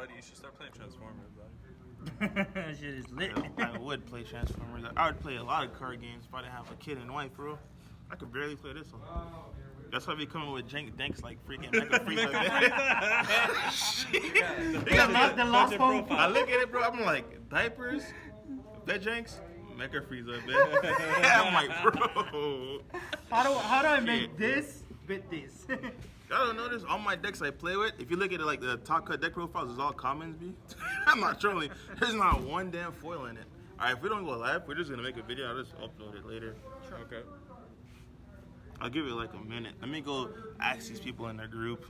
buddy, you should start playing Transformers, buddy. That shit is lit. I would play Transformers. I would play a lot of card games if I didn't have a kid and wife, bro. I could barely play this one. That's why we coming with danks like freaking Mecha Frieza. The last one. I look at it, bro. I'm like, diapers, Vejanks, Mecha Frieza, bitch. I'm like, bro. How do I make this with this? Y'all don't know this? All my decks I play with, if you look at it like the top cut deck profiles, it's all commons, B. I'm not trolling. There's not one damn foil in it. Alright, if we don't go live, we're just gonna make a video. I'll just upload it later. Sure. Okay. I'll give it like a minute. Let me go ask these people in their group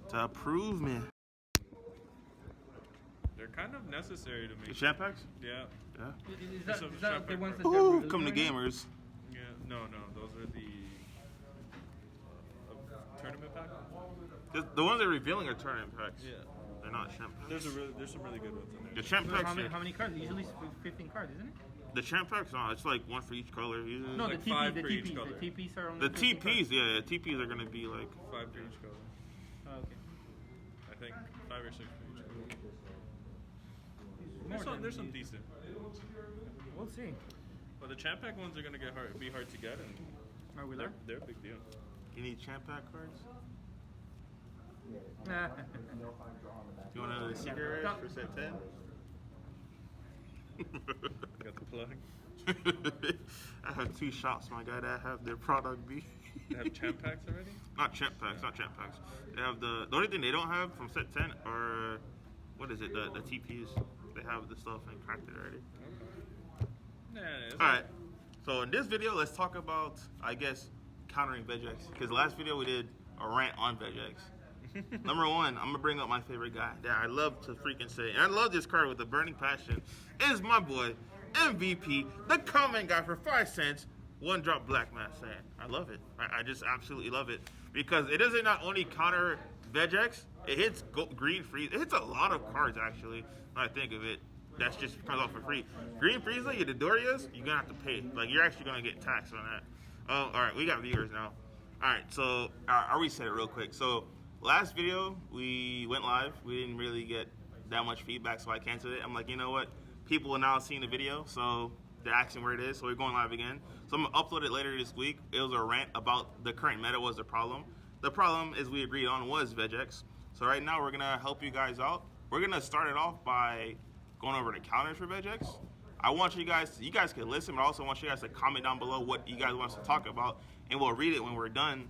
to approve me. They're kind of necessary to The make. champ packs? Yeah. Yeah. Is that the ones that Ooh, they're releasing come to right now? gamers. Yeah. No, those are the tournament pack. The ones they're revealing are tournament packs. Yeah. They're not champ packs. There's some really good ones in there. The champ How packs, many cards? Usually it's 15 cards, isn't it? the champ packs, no, it's like one for each color. Usually. No, like the five TPs. for each color. The TPs are on The 15 cards. TPs, yeah, the TPs are gonna be like 5 for each color. Oh, okay. I think 5 or 6 for each color. More There's than some these. decent. We'll see. But the champ pack ones are gonna be hard to get, and Are we there? they're a big deal. you need champ pack cards. Nah. You want another secret No. for set 10? Got the plug. I have 2 shops, my guy, that have their product B. They have champ packs already. Not champ packs, not champ packs. They have the only thing they don't have from set 10 are, what is it, the TPs. They have the stuff and cracked it already. Nah, it's Alright, so in this video, let's talk about, I guess, countering Vegex. Because last video we did a rant on Vegex. Number one, I'm gonna bring up my favorite guy that I love to freaking say, and I love this card with a burning passion, is my boy, MVP, the comment guy for 5 cents, 1-drop Black Mass Sand. I love it. I just absolutely love it. Because it doesn't not only counter Vegex, it hits Green Freeze. It hits a lot of cards, actually, when I think of it. That's just comes off for free. Green Frieza, your Dodorias, you're gonna have to pay. Like, you're actually gonna get taxed on that. Oh, alright, we got viewers now. Alright, so I'll reset it real quick. So last video, we went live. We didn't really get that much feedback, so I canceled it. I'm like, you know what? People are now seeing the video, so they're asking where it is, so we're going live again. So I'm gonna upload it later this week. It was a rant about the current meta was the problem. The problem, as we agreed on, was Vegex. So right now, we're gonna help you guys out. We're gonna start it off by going over the counters for Vegex. I want you guys can listen, but I also want you guys to comment down below what you guys want us to talk about, and we'll read it when we're done.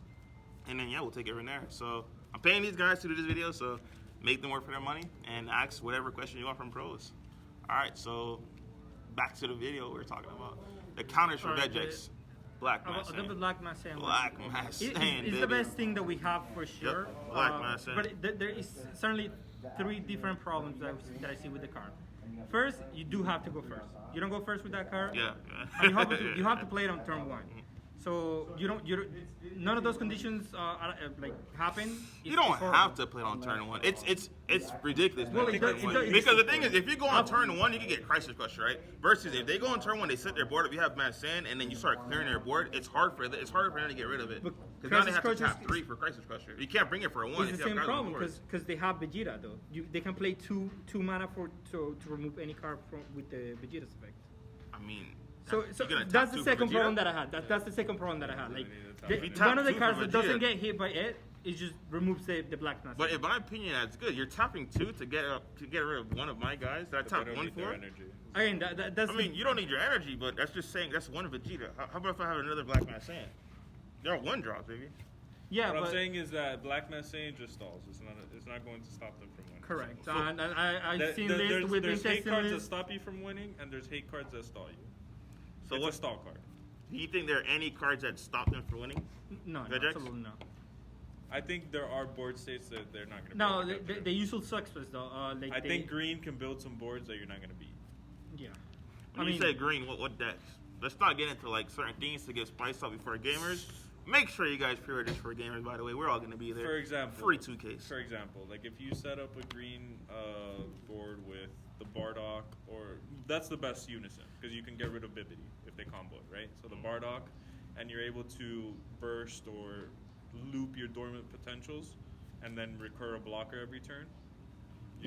And then, yeah, we'll take it from there. So I'm paying these guys to do this video, so make them work for their money and ask whatever question you want from pros. All right, so back to the video we're talking about. The counters for Alright, Vegex. Black Mass The Sand. Black Mass Sand. Black Mass Sand, It's the baby. best thing that we have for sure. Black Mass Sand. But there is certainly 3 different problems that I see with the card. First, you do have to go first. You don't go first with that card. Yeah. And you have to play it on turn 1. So none of those conditions happen. You don't have to play it on turn 1. It's ridiculous. Well, man. it does- Because the thing is, if you go on turn 1, you can get Crisis Crusher, right? Versus if they go on turn 1, they set their board up. You have Mass Sand, and then you start clearing their board. It's harder for them to get rid of it. But Because now they Crisis have to Crusher tap 3 for Crisis Crusher. You can't bring it for a 1. It's if the you same have problem Crisis because they have Vegeta though. They can play two mana to remove any card with the Vegeta's effect. I mean, So you're gonna tap that's 2 the for second Vegeta? problem that I had. That's the second problem that I had. Like If you tap one of the 2 cards for that doesn't Vegeta- get hit by it just removes the Black Mass. But in my opinion, that's good. You're tapping 2 to get rid of one of my guys that I But tapped they don't 1 need their for. energy. Again, that's. I mean, you don't need your energy, but that's just saying that's one Vegeta. How about if I have another Black Mass Sand? They're 1-drops, baby. yeah, What but I'm saying is that Black Mass Sand just stalls. It's not going to stop them from winning. correct. So, And I've seen lists with there's hate intention cards that lists. stop you from winning, and there's hate cards that stall you. So It's what a stall card. do you think there are any cards that stop them from winning? No, Vegex? absolutely no. I think there are board states that they're not going to. No, the usual success though. Like I think green can build some boards that you're not going to beat. Yeah. When you say green, what decks? Let's not get into like certain things to get spiced up before gamers. Make sure you guys pre-order this for gamers. By the way, we're all going to be there. For example, free 2Ks. For example, like if you set up a green board with the Bardock, or that's the best unison because you can get rid of Bibbidi if they combo it, right? So the Bardock, and you're able to burst or loop your dormant potentials, and then recur a blocker every turn.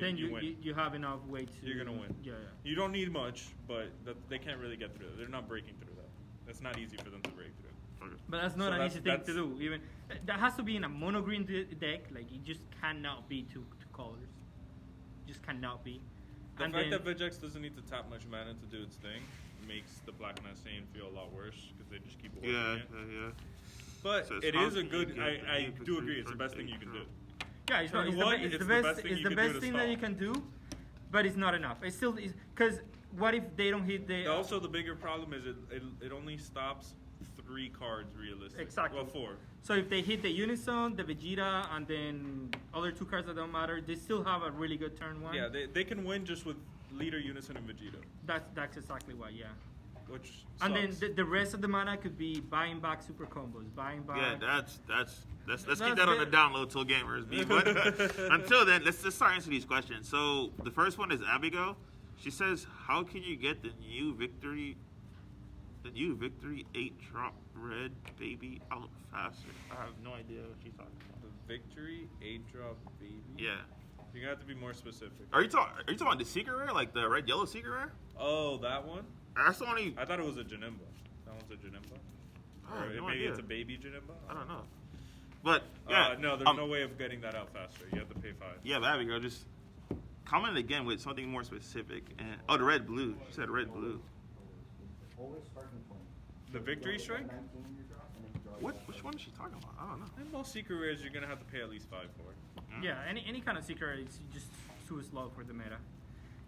then win. you have enough way to. You're gonna win. Yeah. You don't need much, but they can't really get through it. They're not breaking through that. It's not easy for them to break through. But that's not So an that's- easy thing to that's- do. Even that has to be in a mono green deck. Like it just cannot be two colors. Just cannot be. The And fact then- that Vegex doesn't need to tap much mana to do its thing makes the Black Nasane feel a lot worse because they just keep working it. Yeah. But So it's it is a constant, good. you get I the do victory agree. It's the for best thing you can sure. do. Yeah, it's, not, Turn it's, the, one, be- it's it's the the best. best thing It's you the can do best to thing that stall. you can do, but it's not enough. It's still because what if they don't hit the? Also, the bigger problem is it only stops 3 cards realistically. Exactly. Well, 4. So if they hit the Unison, the Vegeta, and then other 2 cards that don't matter, they still have a really good turn 1. Yeah, they can win just with Leader, Unison, and Vegeta, That's exactly why. Yeah. which And then sucks. the rest of the mana could be buying back super combos, buying back. Yeah, let's keep That's that on the bit- download till gamers be. But until then, let's just start answering these questions. So the first one is Abigail. She says, "How can you get the new Victory 8-drop red baby out faster?" I have no idea what she's talking about. The Victory 8-drop baby. Yeah. You're gonna have to be more specific. Are you talking about the secret rare, like the red yellow secret rare? Oh, that one? That's the only. I thought it was a Janemba. That one's a Janemba. I have Or no maybe idea. it's a baby Janemba. I don't know. But yeah, No, there's no way of getting that out faster. You have to pay 5. Yeah, but Abigail, just comment again with something more specific. And the red blue. She said red blue. The Victory Strike? Which one is she talking about? I don't know. In most secret rares, you're gonna have to pay at least 5 for. Yeah, any kind of secret is just too slow for the meta.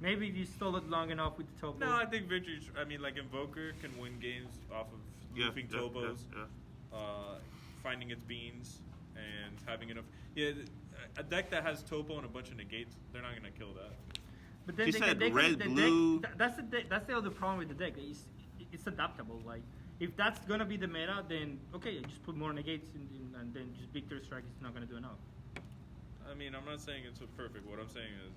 Maybe if you stall it long enough with the Topo. No, I think Victory. I mean, like Invoker can win games off of looping Tobos, finding its beans, and having enough. Yeah, a deck that has Topo and a bunch of negates, they're not gonna kill that. But then She they said can, red, the blue. Deck, that's the other problem with the deck. It's adaptable. Like if that's gonna be the meta, then okay, just put more negates and then just Victory Strike is not gonna do enough. I mean, I'm not saying it's perfect. What I'm saying is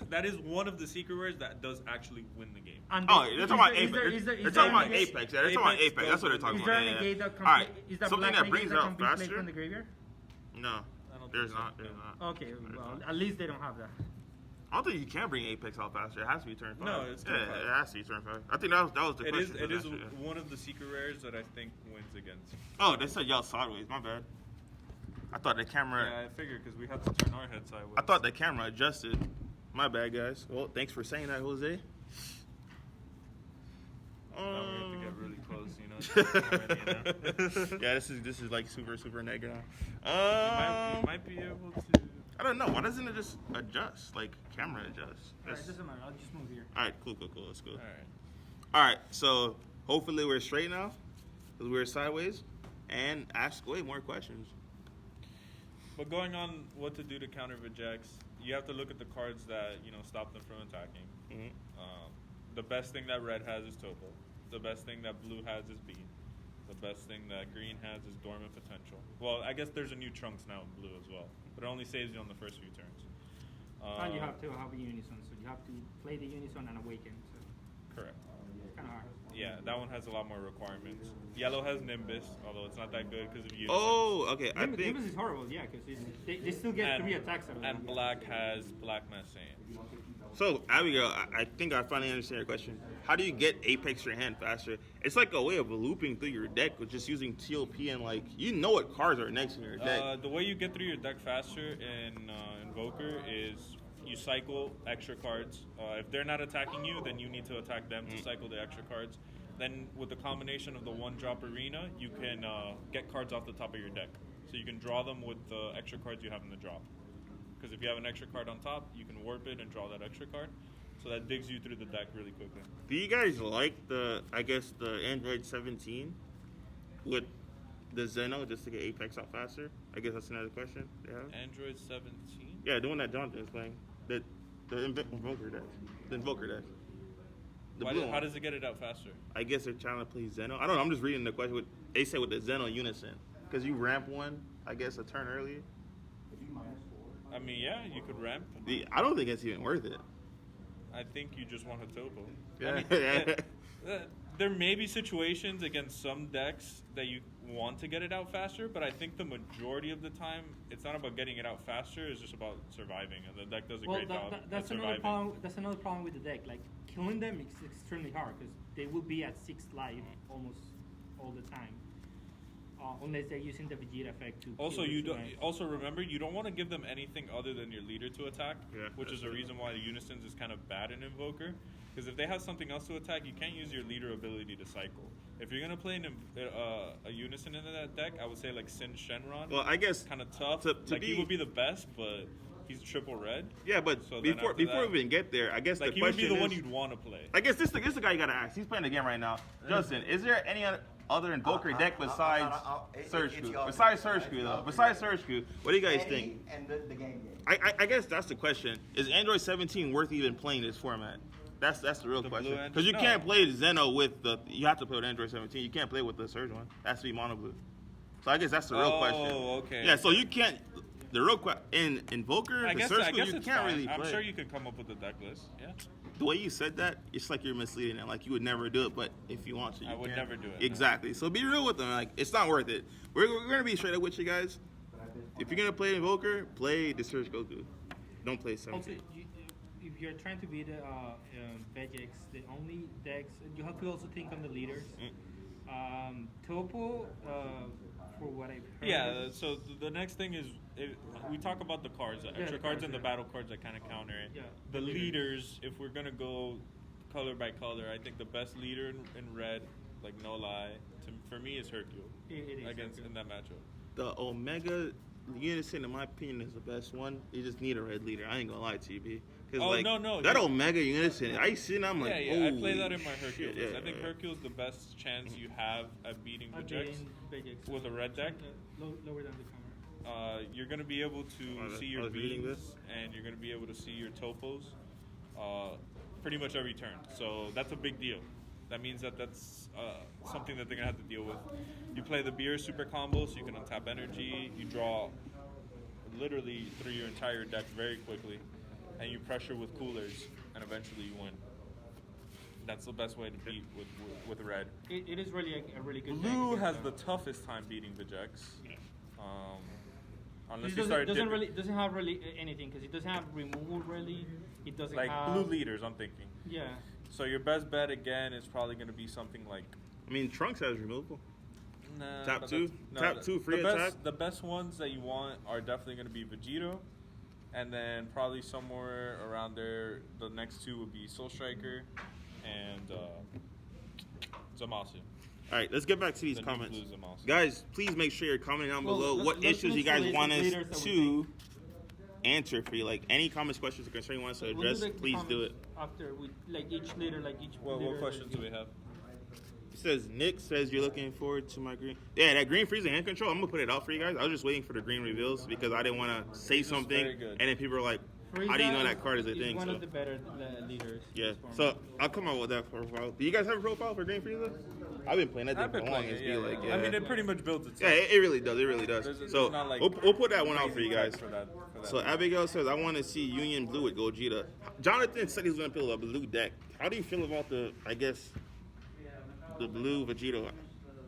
that is one of the secret rares that does actually win the game. And Oh, then- they're talking about is there- Apex. is there- They're is talking there about a negate- Apex. Yeah, they're talking about Apex Apex. That's what they're talking Is about. there a Yeah, negate yeah. that All right, is that something black that negate brings that out can be played faster. from the graveyard? No, I don't there's think so. not. There's Yeah. not. Okay, There's well, not. at least they don't have that. I don't think you can bring Apex out faster. It has to be turn 5. No, it's turn yeah, 5. it has to be turn 5. I think that was the It is. question. It is last year. one of the secret rares that I think wins against. Oh, they said y'all sideways. My bad. I thought the camera. Yeah, I figured because we have to turn our head sideways. I thought the camera adjusted. My bad, guys. Well, thanks for saying that, Jose. Now we have to get really close, you know. Yeah, this is like super negative. You might be able to. I don't know. Why doesn't it just adjust? Like camera adjusts. Alright, it doesn't matter. I'll just move here. All right, cool. Let's go. All right. All right, so hopefully we're straight now, because we're sideways, and ask way more questions. But going on what to do to counter Vegex, you have to look at the cards that stop them from attacking. Mm-hmm. The best thing that red has is Topo. The best thing that blue has is Bean. The best thing that green has is Dormant Potential. Well, I guess there's a new Trunks now in blue as well, but it only saves you on the first few turns. And you have to have a Unison, so you have to play the Unison and awaken. So Correct. it's kind of hard. Yeah, that one has a lot more requirements. Yellow has Nimbus, although it's not that good because of Unison. Oh, okay. I think Nimbus is horrible, yeah, because they still get 3 attacks out of it. And black has Black Massane. so. Abigail, I think I finally understand your question. How do you get Apex your hand faster? It's like a way of looping through your deck with just using TOP and what cards are next in your deck. The way you get through your deck faster in Invoker is you cycle extra cards. If they're not attacking you, then you need to attack them to cycle the extra cards. Then with the combination of the 1-drop arena, you can get cards off the top of your deck. So you can draw them with the extra cards you have in the drop. Because if you have an extra card on top, you can warp it and draw that extra card. So that digs you through the deck really quickly. Do you guys like the Android 17 with the Zeno just to get Apex out faster? I guess that's another question. Yeah. Android 17? Yeah, the one that Jonathan is playing. The Invoker deck. The Invoker deck. The blue How one. does it get it out faster? I guess they're trying to play Zeno. I don't know. I'm just reading the question. They say with the Zeno Unison. Because you ramp one, I guess, a turn earlier. I mean, yeah, you could ramp. I don't think it's even worth it. I think you just want a Topo. Yeah. I mean, there may be situations against some decks that you want to get it out faster, but I think the majority of the time, it's not about getting it out faster. It's just about surviving, and the deck does a great job that's at another surviving. problem. That's another problem with the deck. Like killing them is extremely hard because they will be at 6 life almost all the time, unless they're using the Vegeta effect to. Also, kill the you two don't. guys. Also, remember, you don't want to give them anything other than your leader to attack, Yeah, which is that's a it. reason why the Unisons is kind of bad in Invoker. Because if they have something else to attack, you can't use your leader ability to cycle. If you're gonna play a Unison into that deck, I would say like Sin Shenron. Well, I guess Kind of tough. to like he be- would be the best, but he's triple red. Yeah, but So then before after that- we even get there, I guess Like the he would question be the is, one you'd want to play. I guess this is the guy you gotta ask. He's playing the game right now. Justin, is there any other Invoker deck besides Surge Crew? Besides Surge Crew, though. Besides Surge Crew, what do you guys think? And the game. I guess that's the question. Is Android 17 worth even playing this format? That's the real The question. blue Because you no. can't play Zeno with the. You have to play with Android 17. You can't play with the Surge one. It has to be mono blue. So I guess that's the real question. Oh, okay. Yeah. So you can't. The real question in Invoker, I the guess, Surge I Crew, guess you it's can't fine. really play. I'm sure you could come up with a deck list. Yeah. The way you said that, it's like you're misleading it. Like you would never do it, but if you want to, you I would can. never do it, no. Exactly. So be real with them. Like it's not worth it. We're gonna be straight up with you guys. If you're gonna play Invoker, play the Surge Goku. Don't play Also, 17. if you're trying to beat Vegex, the only decks you have to also think on the leaders. Topo, for what I've heard. Yeah, so the next thing is we talk about the cards, the Yeah, extra the cards cards, and the yeah. battle cards that kind of counter it. Yeah, The the leaders, if we're gonna go color by color, I think the best leader in red, like no lie, for me is Hercule It is against Hercule. in that matchup. The Omega Unison, in my opinion, is the best one. You just need a red leader. I ain't gonna lie to you, B. Because Oh, like no, that you- Omega Unison, I see it, I'm like, Yeah, I play holy that in my Hercule shit, list. yeah, I think yeah. Hercule's the best chance you have at beating I've Vegex. been Vegex. with a red deck? Lower down the camera. You're going to be able to I see your was reading beams, this. and you're going to be able to see your topos pretty much every turn. So that's a big deal. That means that's something that they're going to have to deal with. You play the beer super combo, so you can untap energy. You draw literally through your entire deck very quickly, and you pressure with coolers, and eventually you win. That's the best way to beat with red. It is really a really good Blue deck. has the toughest time beating Vegex. Unless It you start doesn't have really anything because it doesn't have removal really. It doesn't like have blue leaders, I'm thinking. Yeah. So your best bet again is probably going to be something like I mean, Trunks has removal. nah, Top but two? that's- Top two free the attack? Best, the best ones that you want are definitely going to be Vegito, and then probably somewhere around there, the next two would be Soul Striker and Zamasu. All right, let's get back to these The new comments. blue Zamasu. Guys, please make sure you're commenting down Well, below what let's issues you list guys the want us leaders that we to answer for you. Like any comments, questions, or concern you want us to We'll address, the please do it. comments after we like each leader, like each. What leader questions do we have? It says Nick says you're looking forward to my green. Yeah, that green freezing hand control. I'm gonna put it out for you guys. I was just waiting for the green reveals because I didn't want to say This is something, very good. and then people are like, Frieza "How do you know that card is a is thing?" one So of the better leaders. yeah, for me. so I'll come out with that profile. Do you guys have a profile for Green Freezer? I've been playing that thing I've for been long. playing It's it. be Yeah, like, yeah. yeah. I mean, it pretty much builds Yeah, itself. it really does. It really does. There's So not like we'll put that one out for you crazy guys. for that. So Abigail says, I want to see Union Blue with Gogeta. Jonathan said he was going to build a blue deck. How do you feel about the blue Vegito?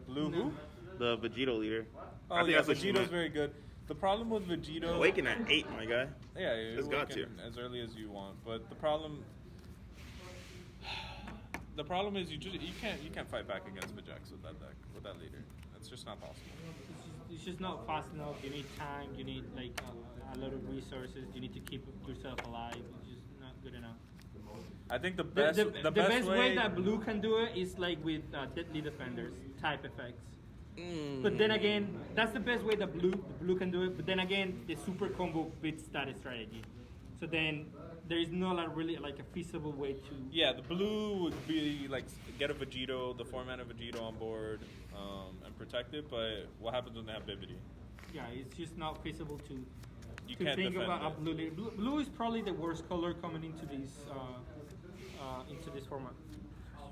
Blue who? The Vegito leader. Oh I think yeah, that's what you Vegito's meant. very good. The problem with Vegito, Awaken at 8, my guy. yeah, you're It's got awaken as early as you want. But the problem is you can't fight back against Vegex with that deck with that leader. That's just not possible. It's just not fast enough. You need time. You need like a lot of resources. You need to keep yourself alive. It's just not good enough. I think the The, best the best way that blue can do it is like with Deadly Defenders type effects. But then again, that's the best way that blue can do it. But then again, the super combo beats that strategy. So then there is not really like a feasible way to. Yeah, the blue would be like get a Vegito, the 4-mana Vegito on board, and protect it. But what happens when they have Vivity? Yeah, it's just not feasible to. You to can't think defend about it. a blue leader. Blue is probably the worst color coming into this format.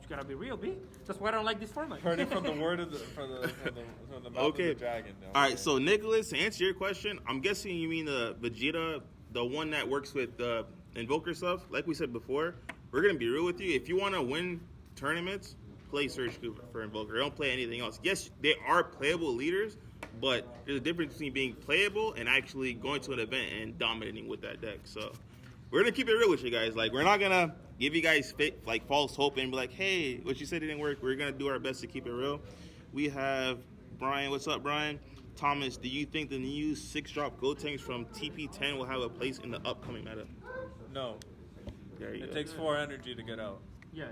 You gotta be real, B. That's why I don't like this format. Heard it from the word of from the mouth Okay. of the dragon. All right, so Nicholas, to answer your question, I'm guessing you mean the Vegeta, the one that works with Invoker stuff. Like we said before, we're going to be real with you. If you want to win tournaments, play Surge Scoop for Invoker. They don't play anything else. Yes, they are playable leaders, but there's a difference between being playable and actually going to an event and dominating with that deck. So we're gonna keep it real with you guys. Like, we're not gonna give you guys false hope and be like, hey, what you said didn't work. We're gonna do our best to keep it real. We have Brian. What's up, Brian? Thomas, do you think the new 6-drop Gotenks from TP10 will have a place in the upcoming meta? No. There you It go. takes 4 energy to get out. Yeah,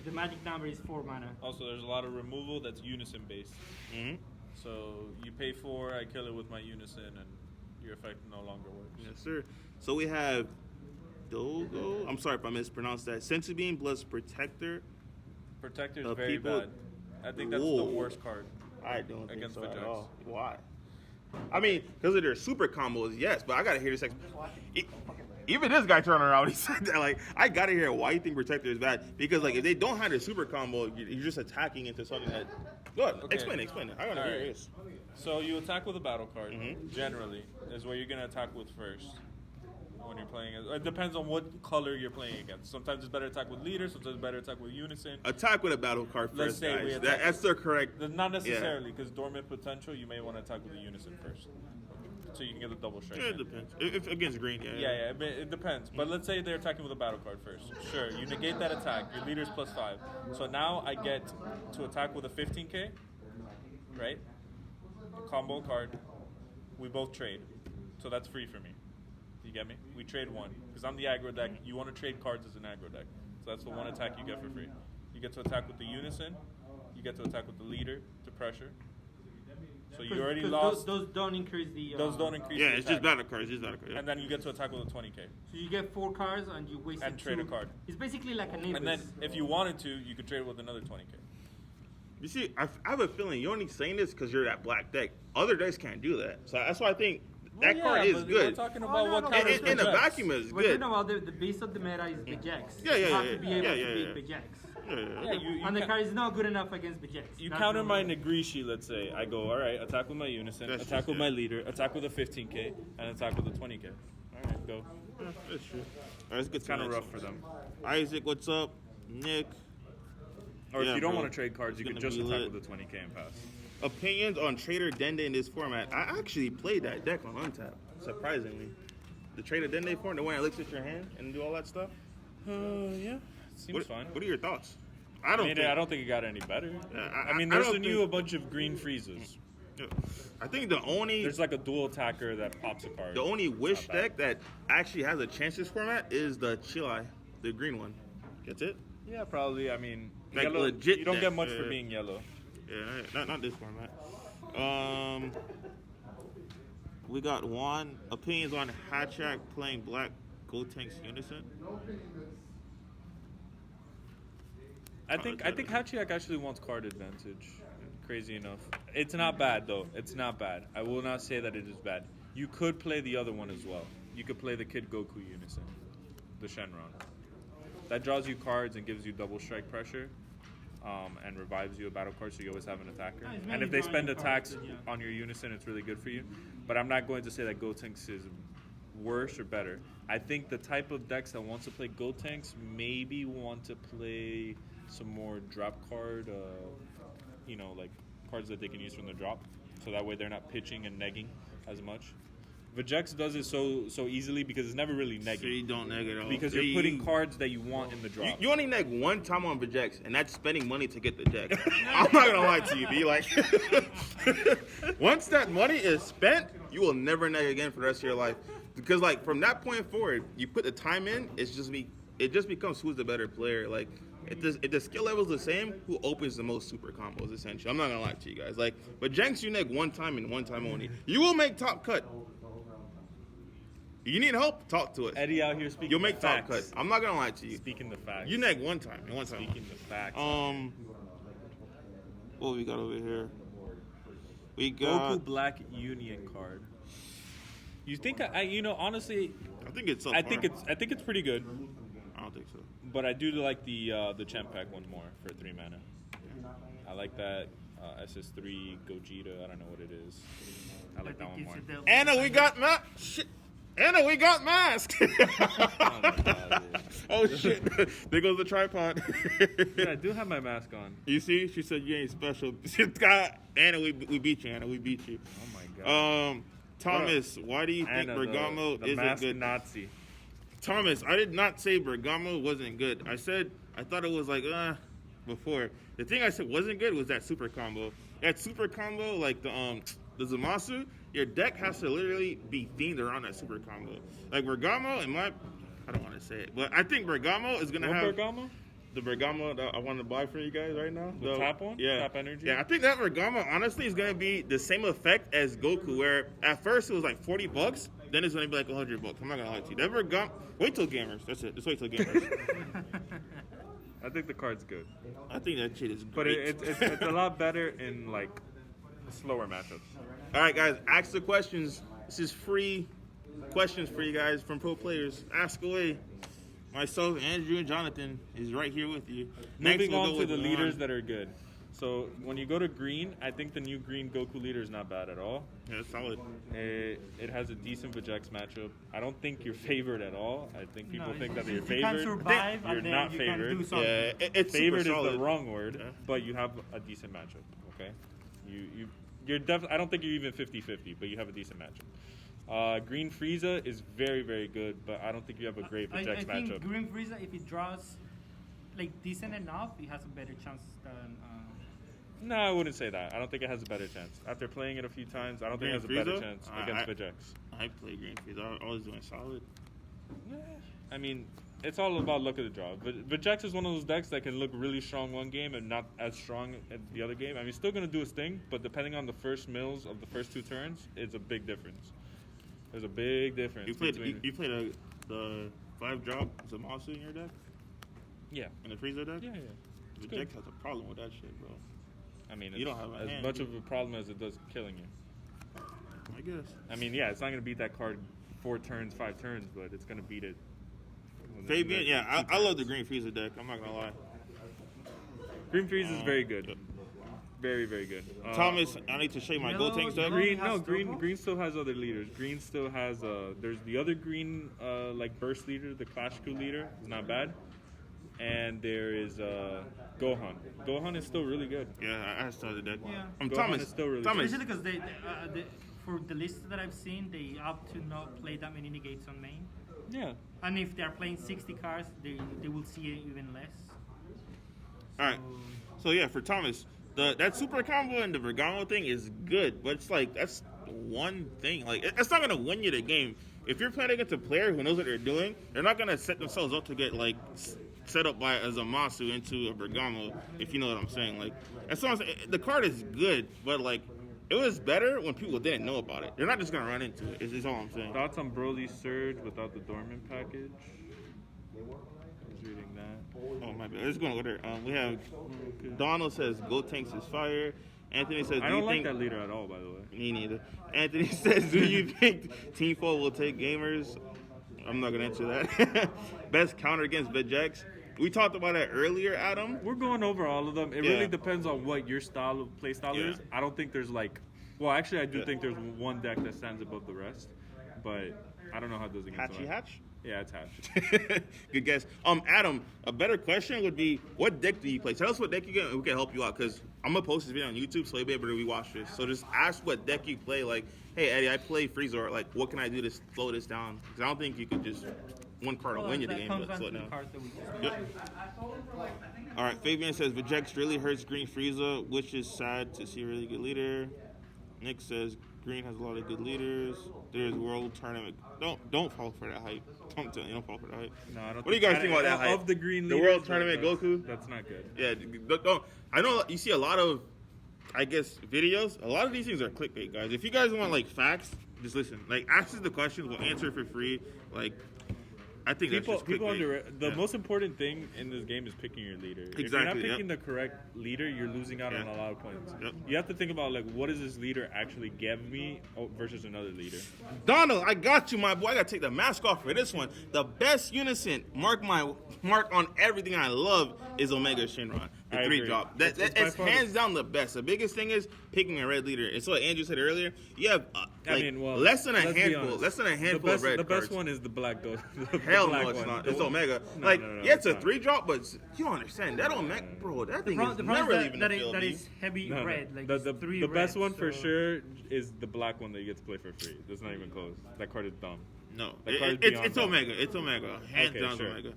the magic number is 4 mana. Also, there's a lot of removal that's unison based. Mm-hmm. So you pay 4, I kill it with my unison, and your effect no longer works. Yes, sir. So we have Dogo. I'm sorry if I mispronounced that. Sensu Beam plus Protector. Protector is The very people- bad. I think that's Whoa. the worst card. I don't think Against so at Vegeks. all. Why? I mean, because of their super combos, yes, but I gotta hear this. Even this guy turned around, he said that. Like, I gotta hear why you think Protector is bad. Because, like, if they don't have their super combo, you're just attacking into something that. Go ahead, Okay. explain it. I gotta hear Alright. this. So you attack with a battle card, Mhm. generally, is where you're going to attack with first. When you're playing, it depends on what color you're playing against. Sometimes it's better attack with leader, sometimes it's better attack with unison. Attack with a battle card Let's first, say we guys. attack- That's the correct. Not necessarily, because dormant potential, you may want to attack with the unison first. So you can get the double strike. Yeah, it depends. If against green, yeah. Yeah, it depends. But let's say they're attacking with a battle card first. Sure, you negate that attack. Your leader's +5. So now I get to attack with a 15k, right? Combo card. We both trade. So that's free for me. You get me? We trade 1. Because I'm the aggro deck. You want to trade cards as an aggro deck. So that's the 1 attack you get for free. You get to attack with the unison. You get to attack with the leader to pressure. So you already lost. Those don't increase the. Those don't increase. Yeah, the it's just attack. battle cards. It's battle cards. And then you get to attack with a 20k. So you get 4 cards and you waste And trade a card. It's basically like a Nimbus. And then if you wanted to, you could trade with another 20k. You see, I have a feeling you're only saying this because you're that black deck. Other decks can't do that. So that's why I think that Well, card yeah, is but good. We're talking Oh, about no, what no, counters In a Vegeks. vacuum is We're good. talking about the base of the meta is Bejeks. Yeah, yeah, You have yeah, to be able yeah, to yeah, beat yeah. Bejeks. Yeah, you And the ca- card is not good enough against Bejeks. you That's counter the my only- Nagrishi, let's say. I go, all right, attack with my unison, That's attack just with it. my leader, attack with a 15k, and attack with a 20k. All right, go. Yeah, that's true. That's good. It's kind of to know. rough for them. Isaac, what's up? Nick. Or Yeah, if you don't bro. want to trade cards, you It's can gonna just be attack lit. with a 20k and pass. Opinions on Trader Dende in this format. I actually played that deck on Untap, surprisingly. The Trader Dende form, the one that looks at your hand and do all that stuff. Yeah, seems fine. What are your thoughts? I don't think it got any better. Yeah, I mean, I there's don't a new think- a bunch of green freezes. I think the only There's like a dual attacker that pops a card. the only wish Not bad. deck that actually has a chance this format is the Chile, the green one. That's it. Yeah, probably. I mean, Like yellow, legit you don't deck, get much for yeah. being yellow. Yeah, not this format. We got Juan. Opinions on Hatchak playing Black Gotenks Unison. I think Hachiak actually wants card advantage. Crazy enough, it's not bad though. It's not bad. I will not say that it is bad. You could play the other one as well. You could play the Kid Goku Unison, the Shenron. That draws you cards and gives you double strike pressure, and revives you a battle card, so you always have an attacker. Nice, And maybe if they drawing spend cards, attacks yeah. on your Unison, it's really good for you. But I'm not going to say that Gotenks is worse or better. I think the type of decks that wants to play Gotenks maybe want to play some more drop card, like cards that they can use from the drop, so that way they're not pitching and negging as much. Vegeks does it so easily because it's never really So you negging. don't neg it all. Because So you're putting cards that you want in the drop. You only neg one time on Vegeks, and that's spending money to get the deck. I'm not gonna lie to you, B. Like, once that money is spent, you will never neg again for the rest of your life. Because like from that point forward, you put the time in, it just becomes who's the better player. Like, if the skill level is the same, who opens the most super combos? Essentially, I'm not gonna lie to you guys. Like, but Jenks, you neg one time and one time only. You will make top cut. You need help? Talk to us. Eddie out here speaking You'll make the top facts. cuts. I'm not gonna lie to you. Speaking the facts. You neg one time and one time. Speaking the facts. What we got over here? We got. Goku Black Union card. You think honestly, I think it's. I think it's pretty good, I don't think so. but I do like the Champak one more for 3 mana. I like that SS3 Gogeta. I don't know what it is. I like that one more. Anna, we got Mask. Anna, we got Mask. Oh my God, dude. Oh shit! There goes the tripod. Yeah, I do have my mask on. You see, she said you ain't special. God, Anna, we beat you. Anna, we beat you. Oh my god. Thomas, why do you think Anna, Bergamo the isn't masked good? Nazi. Thomas, I did not say Bergamo wasn't good. I said I thought it was like before. The thing I said wasn't good was that super combo. That super combo, like the Zamasu, your deck has to literally be themed around that super combo. Like Bergamo, I don't want to say it, but I think Bergamo is gonna What have Bergamo? the Bergamo that I want to buy for you guys right now. The tap one? Yeah. Tap energy? Yeah, I think that Bergamo honestly is gonna be the same effect as Goku, where at first it was like $40, then it's gonna be like $100. I'm not gonna lie to you. That Bergamo, wait till gamers. That's it. Just wait till gamers. I think the card's good. I think that shit is But great. it's a lot better in like slower matchups. All right, guys, ask the questions. This is free questions for you guys from pro players. Ask away. Myself, Andrew, and Jonathan is right here with you. Next, Moving we'll on go to with the Juan. leaders that are good. So when you go to green, I think the new green Goku leader is not bad at all. Yeah, it's solid. It has a decent Vegeks matchup. I don't think you're favored at all. I think people No, think that you you're can favored. survive You're and then not you favored. can do something. Yeah, it's Favored is super solid. the wrong word, Yeah. but you have a decent matchup. Okay, you're I don't think you're even 50-50, but you have a decent matchup. Green Frieza is very, very good, but I don't think you have a great I Vegeks think matchup. Green Frieza, if it draws like decent enough, it has a better chance than. No, I wouldn't say that. I don't think it has a better chance. After playing it a few times, I don't think it has a better Frieza? chance against Vegeks. I play Green Frieza. I was doing solid. I mean, it's all about luck of the draw. But Vegeks is one of those decks that can look really strong one game and not as strong at the other game. I mean, he's still going to do his thing, but depending on the first mills of the first two turns, it's a big difference. There's a big difference. You played between... you played the 5-drop Zamasu in your deck? Yeah. In the Frieza deck? Yeah, yeah. The good. deck has a problem with that shit, bro. I mean, You don't have a as hand, much do of a problem as it does killing you. I guess. I mean, yeah, it's not going to beat that card 4 turns, 5 turns, but it's going to beat it. Fabian, yeah, I love the Green Frieza deck. I'm not gonna lie. Green Freeze is very good. Very, very good. Thomas, I need to show you my Yellow- Gotenks deck. yellow- Green, has no, green. turbo? Green still has other leaders. Green still has there's the other green like burst leader, the Clash Crew leader. It's not bad. And there is Gohan. Gohan is still really good. Yeah, I started the deck. Yeah. Gohan Thomas. is still really Thomas. Especially because for the list that I've seen, they opt to not play that many negates on main. Yeah. And if they're playing 60 cards, they will see it even less. All right. So yeah, for Thomas, that super combo and the Bergamo thing is good, but it's like that's one thing. Like it's not gonna win you the game. If you're playing against a player who knows what they're doing, they're not gonna set themselves up to get like set up by a Zamasu into a Bergamo. If you know what I'm saying. Like as long as the card is good, but like it was better when people didn't know about it. They're not just gonna run into it. Is all I'm saying. Thoughts on Broly Surge without the dormant package? I was reading that. Oh my bad. Let's go in order. We have Donald says Gotenks is fire. Anthony says, I do don't you like think that leader at all, by the way. Me neither. Anthony says, do you think Team 4 will take gamers? I'm not going to answer that. Best counter against Vegeks. We talked about that earlier, Adam. We're going over all of them. It Yeah. really depends on what your style of play style Yeah. is. I don't think there's like, well, actually, I do Yeah. think there's one deck that stands above the rest, but I don't know how it does against Hatchy them. Hatch? Yeah, it's Hatch. Good guess. Adam, a better question would be, what deck do you play? Tell us what deck you get, and we can help you out. Because I'm gonna post this video on YouTube, so you'll be able to rewatch this. So just ask what deck you play. Like, hey Eddie, I play Freezer. Like, what can I do to slow this down? Because I don't think you could just one card will win you the game, comes but down slow to it the down. cards that we just Yep. All right, Fabian says Vegeks really hurts Green Frieza, which is sad to see a really good leader. Nick says Green has a lot of good leaders. There's World Tournament. Don't fall for that hype. Don't fall for that hype. No, I don't. What do you guys think about that hype? Of the green The leaders, World Tournament Goku? That's not good. Yeah, don't. I know you see a lot of, I guess, videos. A lot of these things are clickbait, guys. If you guys want like facts, just listen. Like, ask us the questions. We'll answer it for free. Like, I think that's just People clickbait. the Yeah. most important thing in this game is picking your leader. If you're not Exactly, picking the correct leader, you're losing out on Yeah. a lot of points. Yep. You have to think about like what does this leader actually give me versus another leader. Donald, I got you, my boy. I gotta take the mask off for this one. The best unison, mark on everything I love, is Omega Shinron. The I 3 agree. drop. It's by It's far the- hands down the best. The biggest thing is picking a red leader. It's what Andrew said earlier. You have less than a let's be handful. honest. Less than a handful the of red The best cards. one is the black gold. The Hell black no, it's one. not. The It's one- Omega. No, like, no, yeah, it's a not. 3 drop, but you don't understand. That Omega, bro, that thing is The never problem is leaving that, the field. that B. is heavy No, no. red. Like the it's 3 the best reds, one for so- sure is the black one that you get to play for free. That's not even close. That card is dumb. No, That card is it's beyond that. Omega. It's Omega. Hands Okay, down sure. Omega.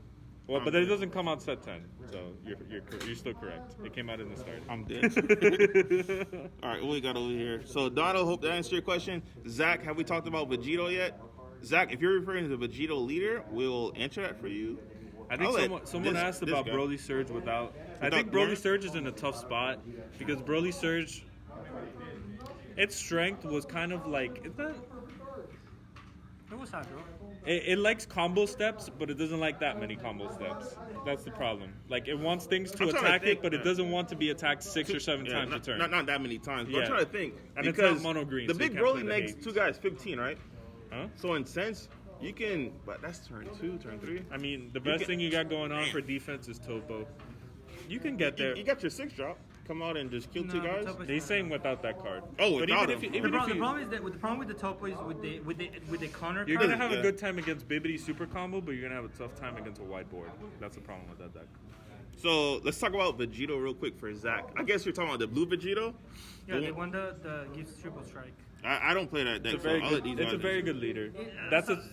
Well, but it doesn't come out set 10, so you're still correct. It came out in the start. I'm dead. All right, what we got over here? So, Donald, hope that answered your question. Zach, have we talked about Vegito yet? Zach, if you're referring to the Vegito leader, we'll answer that for you. I think I'll let someone asked this about guy. Broly Surge without. I Without think Broly Gurren? Surge is in a tough spot because Broly Surge, its strength was kind of like it's not. It was hard, bro. It likes combo steps, but it doesn't like that many combo steps. That's the problem. Like it wants things to I'm trying to attack think, it, but it man. doesn't want to be attacked 6 or 7 Yeah, times a not, turn. not that many times. But Yeah. I'm trying to think. And it's because not mono green, The so you big can't Broly play the makes haste. 2 guys 15, right? Huh? So, in sense, you can. But that's turn 2, turn 3. I mean, the best can- thing you got going on for defense is Topo. You can get there. You got your 6 drop. Come out and just kill 2 No, the guys. Topo is He's not saying bad. without that card. Oh, but without even him. if you, The even problem, if the you, problem is that the problem with the Topo is with the counter you're card. gonna have Yeah. a good time against Bibbidi super combo, but you're gonna have a tough time against a wide board. That's the problem with that deck. So, let's talk about Vegito real quick for Zach. I guess you're talking about the blue Vegito. Yeah, The the one- one that gives triple strike. I don't play that deck, It's a so very I'll good. let these It's a guys very answer. good leader.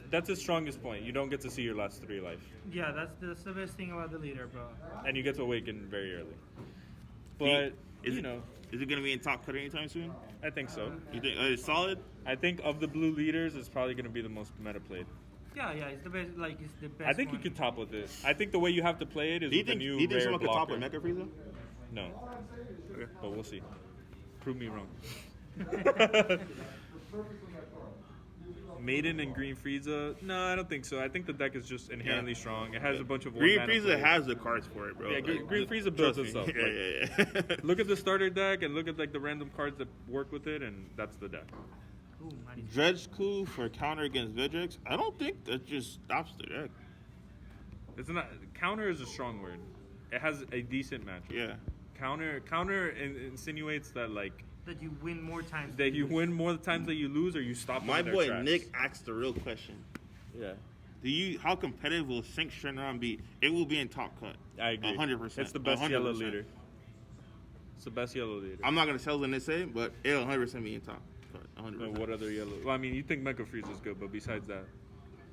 That's his strongest point. You don't get to see your last 3 life, Yeah, that's the best thing about the leader, bro. and you get to awaken very early. But Is you it- know, Is it going to be in top cut anytime soon? I think so. You think it's solid? I think of the blue leaders, it's probably gonna be the most meta played. Yeah, it's the best. Like it's the best. I think you one. could top with it. I think the way you have to play it is Do you with the think, new do you think rare someone could top blocker. with Mecha Frieza? No, Okay. but we'll see. Prove me wrong. Maiden and Green Frieza? No, I don't think so. I think the deck is just inherently strong. It has a bunch of Green one-mana Frieza plays. has the cards for it, bro. Yeah, Green just Frieza builds trust me. itself. Yeah. Look at the starter deck and look at like the random cards that work with it, and that's the deck. Ooh, mighty- Dredgeku for counter against Vegex. I don't think that just stops the deck. It's not counter is a strong word. It has a decent matchup. Yeah. Counter insinuates that like that you win more times. that you win more times that you lose, or you stop. My them in their boy tracks. Nick asked the real question. Yeah, How competitive will Sync Shenron be? It will be in top cut. I agree. 100%. It's the best yellow 100%. leader. It's the best yellow leader. I'm not gonna tell them to say, but it'll 100% be in top cut. 100%. But what other yellow? Well, I mean, you think Mecha Frieza is good, but besides that,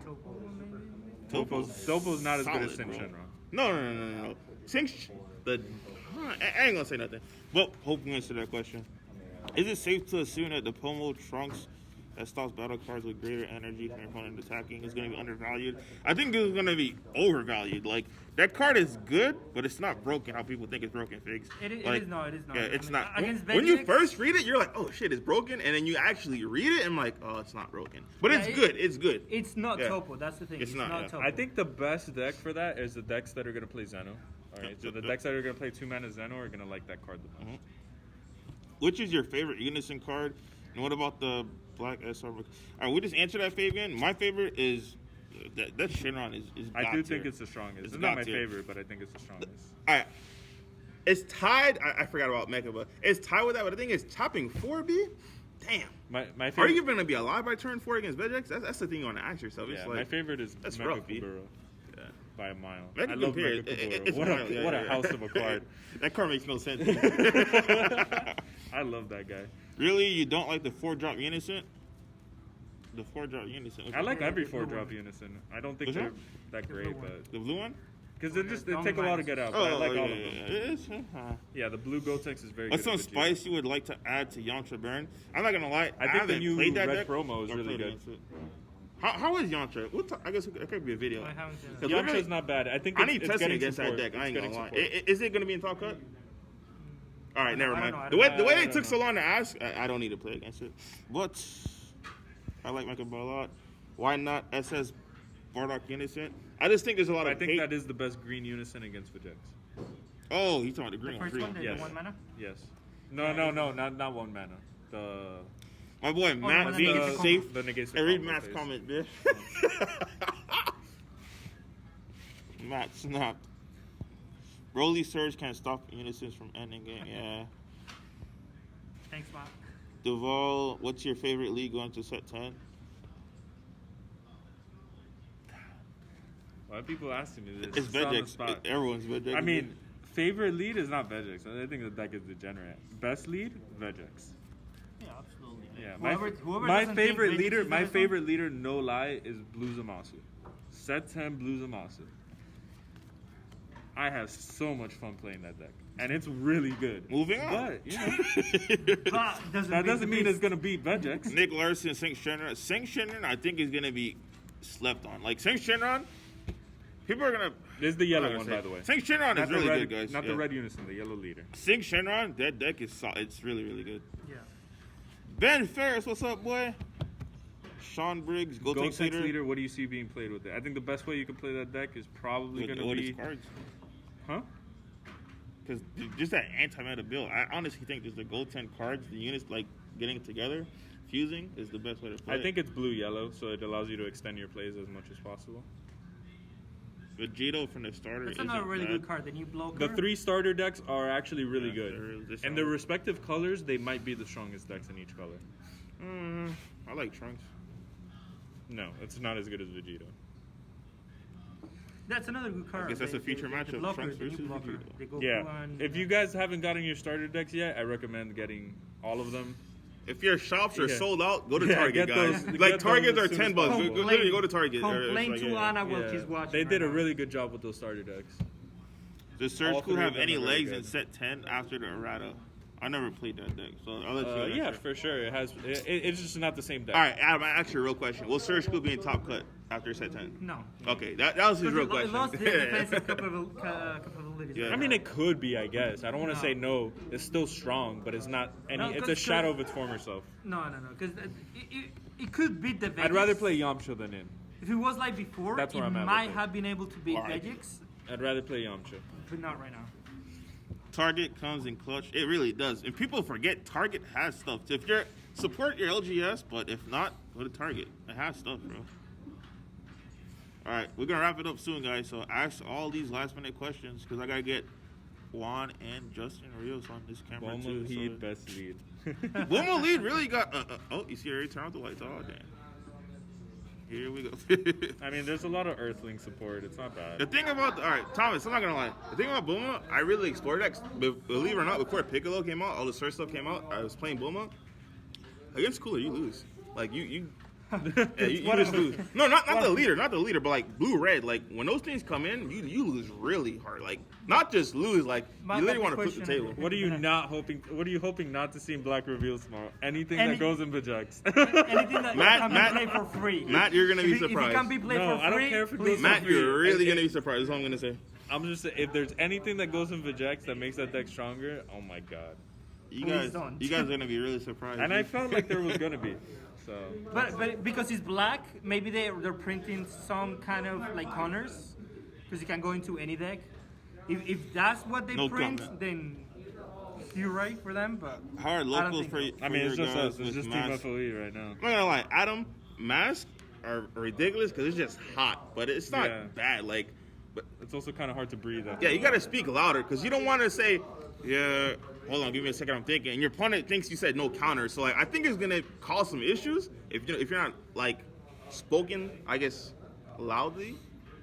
Topo, maybe? Topo's not as good as solid, Sin bro. Shenron. No. I ain't gonna say nothing. But hope we answer that question. Is it safe to assume that the Pomo Trunks that stops battle cards with greater energy from your opponent attacking is going to be undervalued? I think it's going to be overvalued. Like, that card is good, but it's not broken how people think it's broken, Figs. It is Like, not. It is not. Yeah, I it's mean, not. against When you Vegex- first read it, you're like, oh shit, it's broken. And then you actually read it, and I'm like, oh, it's not broken. But Yeah, it's good. It's good. It's not Yeah. Topo. That's the thing. It's not, yeah. Topo. I think the best deck for that is the decks that are gonna play Zeno. All right, so the decks that are gonna play 2-mana Zeno are gonna like that card the best. Which is your favorite Unison card? And what about the Black SR? All right, we just answered that, Fabian. My favorite is that Shenron is I god do tier. think it's the strongest. It's It's not god my tier. favorite, but I think it's the strongest. All right. It's tied. I forgot about Mecha, but it's tied with that. But the thing is, topping 4B. Damn. My Are favorite. you going to be alive by turn 4 against Vegex? That's the thing you want to ask yourself. It's Yeah, like, my favorite is that's Mecha rough, B. Kuburo Yeah. by a mile. Mecha I love Kuburo, Mecha it- Kuburo. it's What wild, a yeah, what yeah, a yeah. house of a card. That card makes no sense. I love that guy. Really, you don't like the 4-drop Unison? The 4-drop Unison. I like every 4-drop Unison. I don't think Which they're one? that great, blue one. but The blue one? because they just they Only take a while to minus. get out. But I like all of them. It is. Yeah, the blue Gotenks is very What's good. some at Vegeta. spice you would like to add to Yantra Burn? I'm not gonna lie. I think the haven't new played that red deck promo is or really played good. against it. How is Yantra? I guess it could be a video. I haven't seen it. 'Cause we're Yamcha's gonna- not bad. I think I it's, need it's testing getting against support. that deck. I ain't It's gonna lie. getting support. Is it gonna be in top cut? All right, never I don't mind. know, I The don't way know. the way I they don't took know. so long to ask, I don't need to play against it. But I like Michael Ball a lot. Why not SS Bardock Innocent? I just think there's a lot I of think hate. that is the best green unison against Vegeta. Oh, he's talking about the The green first one. one, the Yes. 1 mana. Yes. No, not 1 mana. The My boy Matt one being negates the safe. the negates the I read combo Matt's phase. comment, bitch. Matt snapped. Broly Surge can't stop Unisons from ending game. Yeah. Thanks, Mark. Duval, what's your favorite league going to set 10? Why are people asking me this? It's It's on the Vegex. spot. Everyone's Vegex. I mean, favorite lead is not Vegex. I think the deck is degenerate. Best lead, Vegex. Yeah, absolutely. Yeah, Whoever my doesn't think favorite Vegex leader, is the my best favorite leader, no lie, is Blue Zamasu. Set 10 Blue Zamasu. I have so much fun playing that deck, and it's really good. Moving on. But you know, But that doesn't mean it's gonna beat Vegex. Nick Larson, Sync Shenron. Sync Shenron, I think, is going to be slept on. Like, Sync Shenron, people are going to... This is the yellow one, by the way. Sync Shenron Not is the really red, good, guys. not Yeah. the red unison, the yellow leader. Sync Shenron, that deck is solid. It's really, really good. Yeah. Ben Ferris, what's up, boy? Sean Briggs, Gold Gold Tank Tex leader. What do you see being played with it? I think the best way you can play that deck is probably With gonna Otis be, cards. huh? Because just that anti-meta build, I honestly think just the gold 10 cards, the units like getting together, fusing is the best way to play. I think it's blue yellow, so it allows you to extend your plays as much as possible. Vegito from the starter. That's isn't another really bad. good card. The new blocker. The 3 starter decks are actually really Yeah, good. they're And their respective colors, they might be the strongest decks in each color. I like Trunks. No, it's not as good as Vegito. That's another good card. I guess that's a feature matchup, The blocker, Trunks the new versus blocker. Vegito. They go Yeah. through and- If you guys haven't gotten your starter decks yet, I recommend getting all of them. If your shops are Yeah. sold out, go to Yeah, Target, get guys. those- Like get Target those are as soon as $10. Go, possible. literally go to Target. Complain It's to like, Anna while she's Yeah. watching. They right did a now. really good job with those starter decks. Does Surge all School three have of them any are very legs in good. set 10 after the errata? I never played that deck, so I'll let you Yeah, answer. for sure. It has. It's just not the same deck. All right, Adam, I asked you a real question. Will Surge School be in top cut after set 10? No. Okay, that was his real Because question. it lost the defensive capabilities. Yeah. I mean, it could be. I guess. I don't want to No. say no. It's still strong, but it's not any. No, it's a 'cause- shadow of its former self. No. Because it could beat the Vegex. I'd rather play Yamcha than him. If it was like before, That's it where I'm at with might it. have been able to beat Alright. Vegex, I'd rather play Yamcha. but not right now. Target comes in clutch. It really does. And people forget Target has stuff. If you're support your LGS, but if not, go to Target. It has stuff, bro. All right, we're gonna wrap it up soon, guys. So ask all these last minute questions because I gotta get Juan and Justin Rios on this camera Bulma too. lead, best lead. Bulma lead really got. Oh, you see, I already turned off the lights. Oh, damn. Here we go. I mean, there's a lot of Earthling support. It's not The bad. thing about, all right, Thomas, I'm not gonna lie. The thing about Bulma, I really explored that. Believe it or not, before Piccolo came out, all the Surge stuff came out, I was playing Bulma. Against Cooler, you lose. Like you just lose. No, not the leader, but like blue red. Like when those things come in, you lose really hard. Like not just lose, like you literally want to flip the table. What are you not hoping? What are you hoping not to see in Black reveals tomorrow? Anything Any- that goes in Vegex. Anything that can be played for free. Matt, you're gonna be If it surprised. can be played No, for I don't free, care if it please goes Matt, free. you're really And- gonna be surprised. That's all I'm gonna say. I'm just saying, if there's anything that goes in Vegex that makes that deck stronger, oh my god. You Please guys, don't. you guys are gonna be really surprised. And I felt like there was gonna be. So But because it's black, maybe they're printing some kind of like corners, because you can go into any deck. If that's what they No print, comment. then you're right for them. But Hard I don't locals think for so. you. I mean, it's just us. It's with just Team Mask. FOE right now. I'm not gonna lie, Adam, masks are ridiculous because it's just hot, but it's not Yeah. bad. Like, but It's also kind of hard to breathe. yeah, you gotta speak louder because you don't want to say, yeah. Hold on, give me a second. I'm thinking. And your opponent thinks you said no counter, so like I think it's gonna cause some issues if you're not like spoken, I guess, loudly.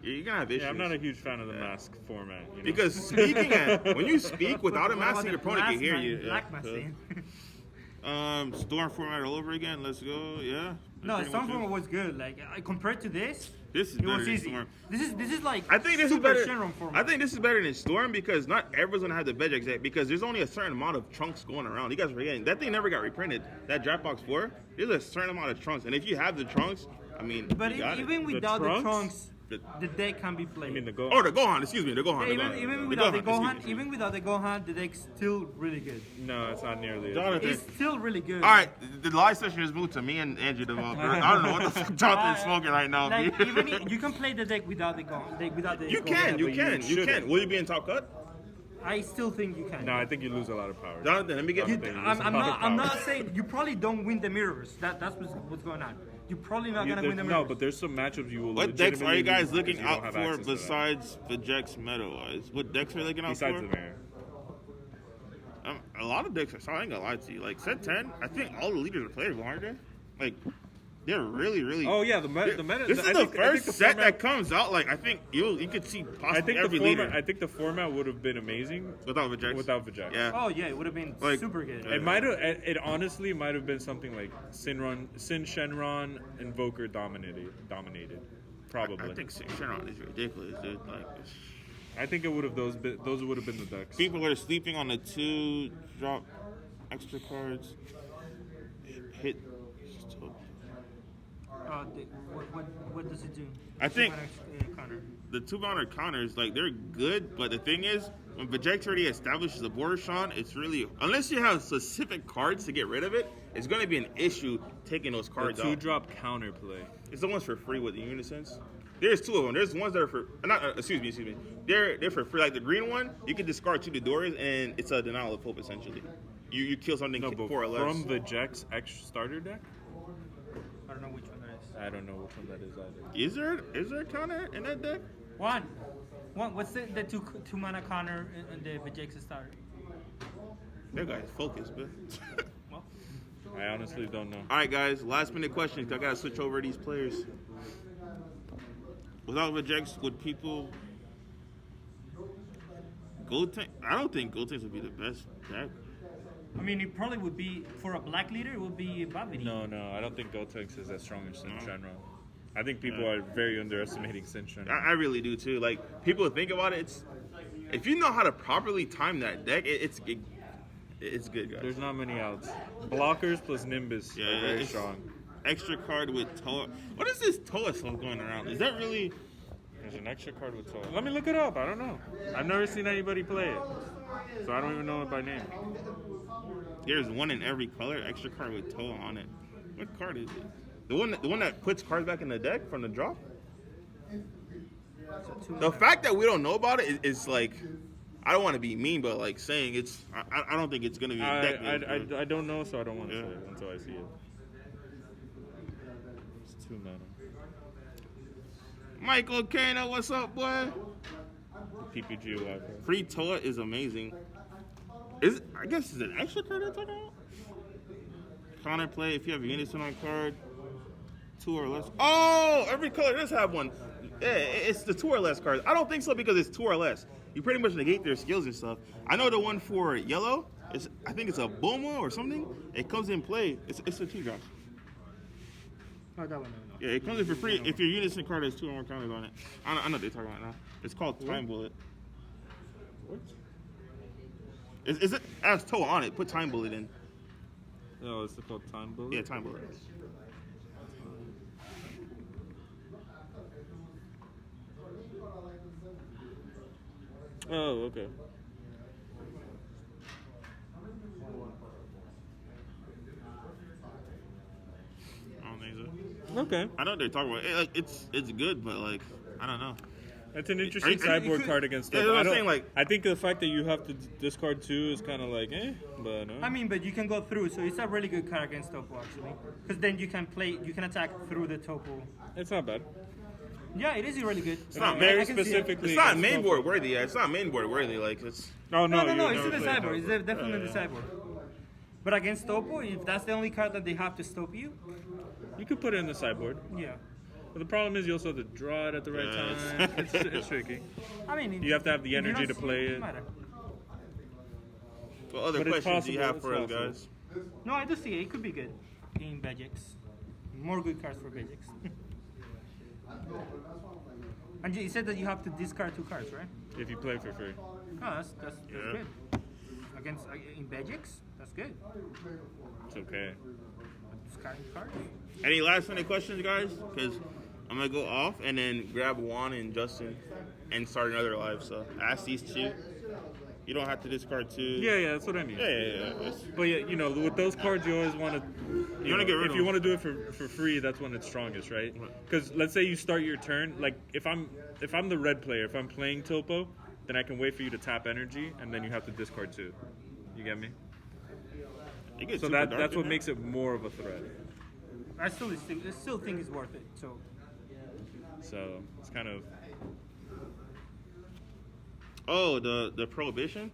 You're gonna have issues. Yeah, I'm not a huge fan of the mask format. You know? because speaking when you speak without a What mask, about your the opponent can hear plasma you. and black Yeah, mask? Storm format all over again. Let's go. Yeah. No, Pretty Storm much it. format was good. Like compared to this, This is it better was than easy. Storm. This is like I think this is super better. Shenron format. I think this is better than Storm because not everyone's gonna have the Vegex deck because there's only a certain amount of trunks going around. You guys are forgetting that thing never got reprinted. That Draft Box 4, there's a certain amount of trunks, and if you have the trunks, I mean, But you got even it. without the trunks? trunks, The- the deck can be played. I mean, the goal. Oh, the Gohan. Excuse me, the Gohan. Yeah, the Gohan. even The without the excuse Gohan, me. even without the Gohan, the deck's still really good. No, it's not nearly. as Jonathan. It's still really good. All right, the live session has moved to me and Andrew Developer. I don't know what the fuck Jonathan's smoking right now. Like dude. even you can play the deck without the Gohan. Without the you Gohan. can, you but can, you you can. shouldn't. Will you be in top cut? I still think you can. No, I think you lose a lot of power. Jonathan, let me get. You, think I'm it's a lot of not power. saying you probably don't win the mirrors. That's what's going on. you're probably not gonna There's- win the no, mirrors. but there's some matchups you will. What decks are you legitimately guys lose looking because you don't out have for access to that. besides Vegeks meta-wise? What decks are you looking out Besides for? the mayor. A lot of decks are solid. I ain't gonna lie to you. Like set 10, I think all the leaders are playable, aren't they? Like they're really. Oh yeah, the meta. This is I the think first the set format- that comes out. Like I think you could see I possibly think every the format. leader I think the format would have been amazing without Vegeks. without Vegeks. Yeah. Oh yeah, it would have been Like- super good. It might have. It honestly might have been something like Sin Shenron, Invoker dominated. Probably. I think Shenron is ridiculous, dude. Like I think it would have those would have been the decks. people are sleeping on the 2 drop extra cards. Hit. What does it do? I think- Counter. The 2-counter counters, like they're good, but the thing is, when Vegeks already establishes the border Sean, it's really unless you have specific cards to get rid of it, it's going to be an issue taking those The cards out. 2-drop counterplay. It's the ones for free with the Unisons. There's 2 of them. There's ones that are for excuse me. They're for free. Like the green one, you can discard 2 Dodoras and it's a denial of hope essentially. You kill something No, but 4 or less. from Vegeks extra starter deck. I don't know which one that is. I don't know which one that is either. Is there a counter in that deck? One. What's the two mana counter in the Vegeks starter? That guy's focused, but. Well, I honestly don't know. All right, guys. Last minute questions. I gotta switch over these players. Without Vegeks, would people Gold I don't think Gold would be the best deck. I mean, it probably would be for a black leader. It would be Babidi. No, I don't think Gotenks is as strong as Sin No. Shenron. I think people are very underestimating Sin Shenron. I really do too. Like people think about it. It's if you know how to properly time that deck, it's good, guys. There's not many outs. Blockers plus Nimbus Yeah, are very it's- strong. Extra card with Toa. What is this Toa stuff going around? Is that really? There's an extra card with Toa. Let me look it up. I don't know. I've never seen anybody play it, so I don't even know it by name. There's one in every color. Extra card with Toa on it. What card is it? The one that puts cards back in the deck from the drop. The fact that we don't know about it is like, I don't want to be mean, but like saying it's, I don't think it's gonna be a deck. build, bro. I don't know, so I don't want to Yeah. say it until I see it. It's 2 mana. Michael Kano, what's up, boy? PPG alive. Free Toa is amazing. I guess is an extra card that's talking about? Counterplay if you have a unison on card, 2 or less. Oh, every color does have one. Yeah, it's the 2 or less cards. I don't think so because it's 2 or less. You pretty much negate their skills and stuff. I know the one for yellow. I think it's a Boma or something. It comes in play. It's a 2 drop. Oh, that one. Yeah, it comes in for free if your unison card has 2 or more counters on it. I know what they're talking about now. It's called Time Bullet. What? Is it has Toa on it? Put Time Bullet in. Oh, it's called Time Bullet? Yeah, Time Bullet. Oh, okay. I don't think so. Okay. I know what they're talking about. It's good, but like I don't know. That's an interesting you sideboard could- card against yeah, them. that's what I I'm don't- saying, like- I think the fact that you have to discard 2 is kind of like, but no. I mean, but you can go through, so it's a really good card against Topo actually, because then you can attack through the Topo. It's not bad. Yeah, it is really good. It's not very I can see it. specifically. It's not against main Topo. board worthy. Yeah, it's not main board worthy. Like it's. No, No, you it's never in the played sideboard. Topo. It's definitely in the sideboard. But against Topo, if that's the only card that they have to stop you, You could put it in the sideboard. yeah. But the problem is you also have to draw it at the right Yeah, time. It's tricky. I mean, You have to have the if you energy don't to see play it, it. matter. What other But it's questions do you possible, have it's for us, possible. guys? No, I do see it. It could be good in Vegeks. More good cards for Vegeks. And you said that you have to discard 2 cards, right? If you play for free. Oh, that's Yeah. good. Against in Vegeks, that's good. It's okay. Discarding cards. Any last minute questions, guys? Because I'm gonna go off and then grab Juan and Justin and start another live. So ask these 2. You don't have to discard 2. Yeah, that's what I mean. Yeah. It's- But yeah, with those cards, you always want to. You wanna get rid if of you them. want to do it for free, that's when it's strongest, right? Because let's say you start your turn. Like if I'm the red player, if I'm playing Topo, then I can wait for you to tap energy, and then you have to discard 2. You get me? it gets So super dark that's in what there. makes it more of a threat. I still think it's worth it. So So it's kind of. Oh, the prohibition.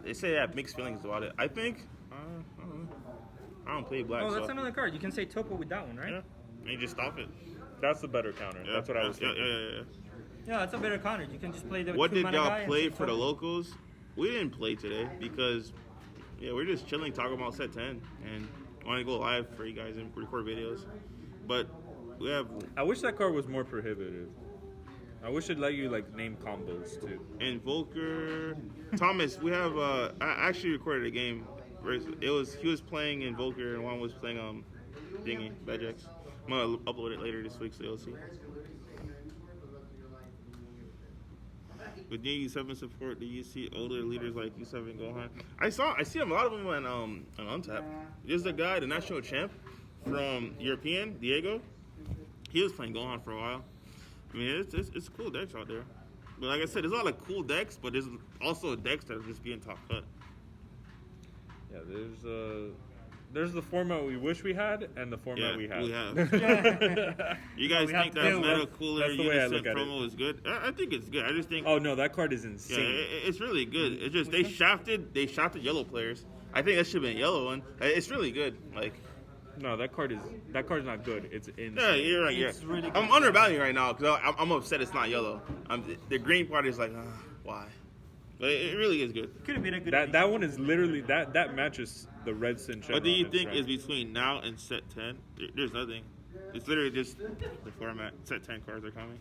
They say I have mixed feelings about it. I think I don't know. I don't play black. oh, that's so. another card. You can say Topo with that one, right? Yeah, and you just stop it. That's the better counter. Yeah, That's what I was yeah, thinking. yeah. Yeah, that's a better counter. You can just play the. What did two-mana y'all guy and play say for the Topo. locals? We didn't play today because we're just chilling, talking about set 10, and want to go live for you guys and record videos. But we have I wish that card was more prohibitive. I wish it'd let you like name combos too. Invoker Thomas. We have I actually recorded a game. Where he was playing Invoker and one was playing Dingy Vegex. I'm gonna upload it later this week so you'll see. With new U7 support, do you see older leaders like U7 Gohan? I see a lot of them on Untap. There's the guy, the national champ from European, Diego. He was playing Gohan for a while. I mean, it's cool decks out there. But like I said, there's a lot of cool decks, but there's also decks that are just being top cut. Yeah, there's the format we wish we had and the format we have. You guys we have think to that deal Meta with- Cooler that's the way I Unison look at it. promo is good? I think it's good. I just think Oh no, that card is yeah, insane. it's really good. It's just they shafted yellow players. I think that should have been a yellow one. It's really good. Like No, that card's not good. It's insane. yeah, you're right. It's really good. I'm undervaluing right now because I'm upset it's not yellow. The green part is like why? But it really is good. Could have been a good. That one is literally that matches the red Sin. What do you think is between now and set 10? There's nothing. It's literally just the format. Set 10 cards are coming.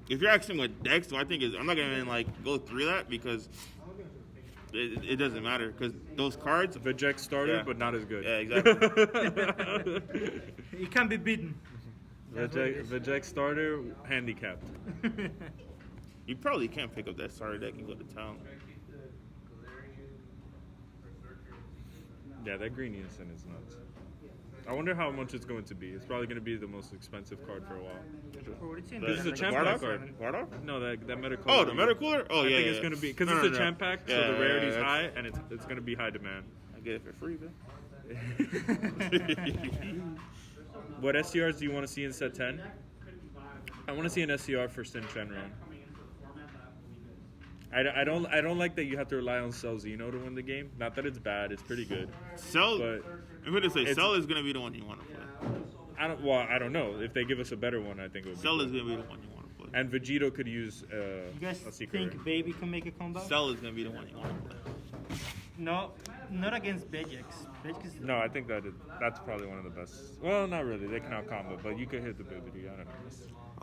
If you're asking what decks, so I think I'm not gonna even like go through that because it doesn't matter because those cards. Vegex starter, Yeah. but not as good. Yeah, exactly. It can be beaten. Vegex starter, handicapped. You probably can't pick up that starter deck and go to town. Yeah, that green Unison is nuts. I wonder how much it's going to be. It's probably going to be the most expensive card for a while. This is a champ pack card. Bardock? No, that meta. Oh, the Meta Cooler? Oh, I yeah. think it's going to be because No, it's no, a champ pack, Yeah, so the rarity's that's- high, and it's going to be high demand. I get it for free, man. What SCRs do you want to see in set 10? I want to see an SCR for Sin Shenron. I don't like that you have to rely on Cell Xeno to win the game. Not that it's bad, it's pretty good. Cell, But I'm going to say it's- Cell is going to be the one you want to play. I don't know. If they give us a better one, I think it would be Cell good. is going to be the one you want to play. And Vegito could use You guys a secret. think Baby can make a comeback? Cell is going to be the one you want to play. No, not against Vegex. Vegex is No, I think that's probably one of the best. Well, not really. They cannot combo, but you could hit the Bibidi. I don't know.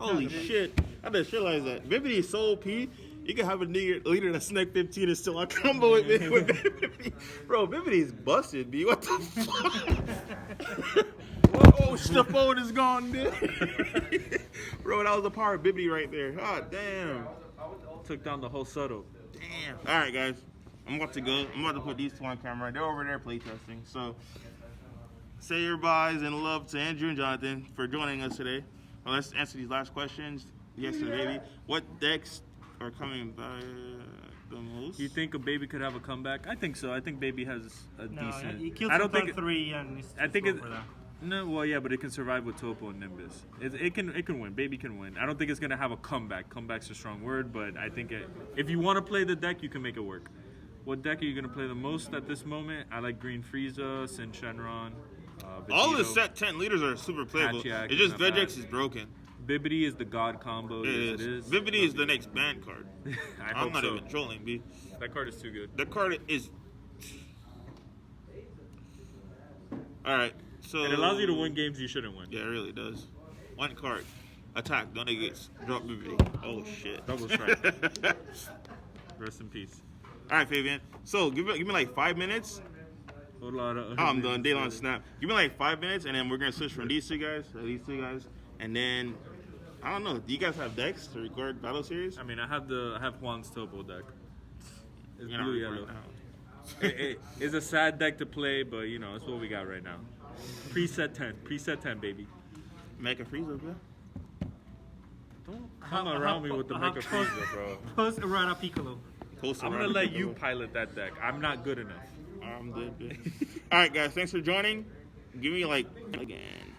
Holy shit. I just realized that. Bibidi is so OP. You can have a leader that's Snake 15 and still on combo with Bibidi. Bro, Bibidi is busted, B. What the fuck? Oh, the phone is gone, dude. Bro, that was the power of Bibidi right there. God damn. Took down the whole setup. Damn. All right, guys. I'm about to go. I'm about to put these two on camera. They're over there playtesting. So, say your byes and love to Andrew and Jonathan for joining us today. Well, let's answer these last questions. Yes to the baby. What decks are coming by the most? You think a Baby could have a comeback? I think so. I think Baby has a no, decent. he killed I don't him think. on 3 and it's I think it's it. over that. No, well, yeah, but it can survive with Topo and Nimbus. It can win. Baby can win. I don't think it's gonna have a comeback. Comeback's a strong word, but I think if you want to play the deck, you can make it work. What deck are you gonna play the most at this moment? I like Green Frieza, Sin Shenron. All the Vegito. set 10 leaders are super playable. Hachiak It's just is not Vegex bad. is broken. Bibidi is the god combo. It is. Vividi is the next ban card. I I'm hope not so. even trolling, B. That card is too good. The card is. Alright, so. It allows you to win games you shouldn't win. Yeah, it really does. One card. Attack, don't negate. Drop Vividi. Oh, shit. Double strike. Rest in peace. Alright, Fabian. So, give me like 5 minutes. Whole lot of. I'm done. Daylon snap. Give me like 5 minutes, and then we're gonna switch from these two guys to these two guys, and then I don't know. Do you guys have decks to record battle series? I mean, I have Juan's Topo deck. It's You're not blue recording yellow. now. It's a sad deck to play, but you know it's what we got right now. Preset 10, baby. Make a freeze up, yeah. Don't come around me with the Mega Frieza, bro. Post Errata Piccolo. Post I'm gonna around let the you middle. pilot that deck. I'm not good enough. All I'm dead, bitch. All right, guys. Thanks for joining. Give me like again.